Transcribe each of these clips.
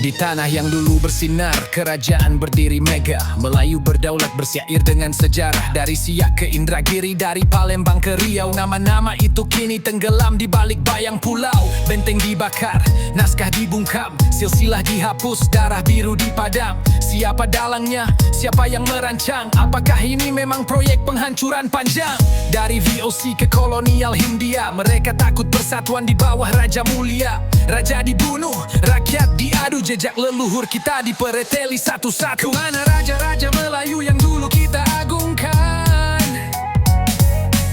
Di tanah yang dulu bersinar, kerajaan berdiri megah. Melayu berdaulat bersyair dengan sejarah. Dari Siak ke Indragiri, dari Palembang ke Riau. Nama-nama itu kini tenggelam di balik bayang pulau. Benteng dibakar, naskah dibungkam, silsilah dihapus, darah biru dipadam. Siapa dalangnya? Siapa yang merancang? Apakah ini memang proyek penghancuran panjang? Dari VOC ke kolonial Hindia, mereka takut persatuan di bawah Raja Mulia. Raja dibunuh, rakyat diadu, jejak leluhur kita dipereteli satu-satu. Kemana raja-raja Melayu yang dulu kita agungkan?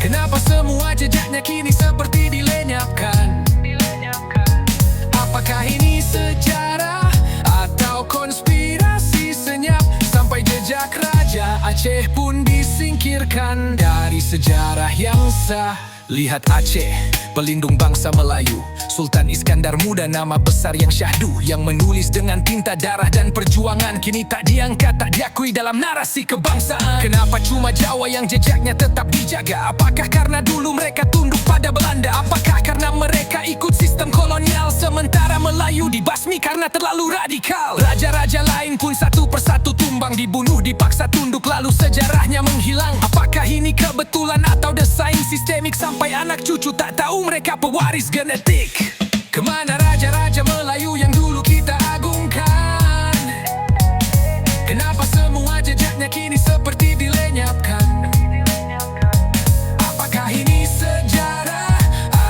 Kenapa semua jejaknya kini seperti dilenyapkan? Apakah ini sejarah atau konspirasi senyap? Sampai jejak Raja Aceh pun disingkirkan dari sejarah yang sah. Lihat Aceh, pelindung bangsa Melayu. Sultan Iskandar Muda, nama besar yang syahdu, yang menulis dengan tinta darah dan perjuangan, kini tak diangkat, tak diakui dalam narasi kebangsaan. Kenapa cuma Jawa yang jejaknya tetap dijaga? Apakah karena dulu mereka tunduk pada Belanda? Apakah karena mereka ikut sistem kolonial, sementara Melayu dibasmi karena terlalu radikal? Raja-raja lain pun satu persatu tumbang, dibunuh, dipaksa tunduk, lalu sejarahnya menghilang. Apakah ini kebetulan atau desain sistemik, sampai anak cucu tak tahu mereka pewaris genetik? Kemana raja-raja Melayu yang dulu kita agungkan? Kenapa semua jejaknya kini seperti dilenyapkan? Apakah ini sejarah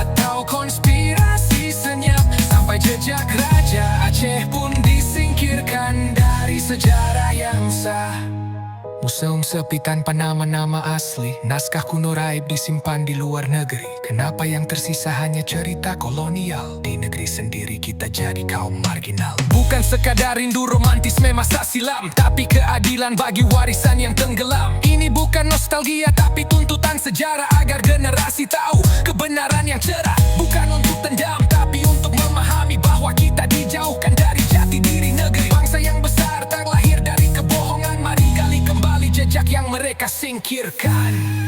atau konspirasi senyap? Sampai jejak Raja Aceh pun disingkirkan dari sejarah yang sah. Museum sepi tanpa nama-nama asli, naskah kuno raib disimpan di luar negeri. Kenapa yang tersisa hanya cerita kolonial? Di negeri sendiri kita jadi kaum marginal. Bukan sekadar rindu romantisme masa silam, tapi keadilan bagi warisan yang tenggelam. Ini bukan nostalgia tapi tuntutan sejarah, agar generasi tahu kebenaran yang cerah. Bukan untuk dendam tapi untuk memahami bahwa kita dijauhkan dari jati diri negeri. Bangsa yang besar terlahir dari kebohongan. Mari gali kembali jejak yang mereka singkirkan.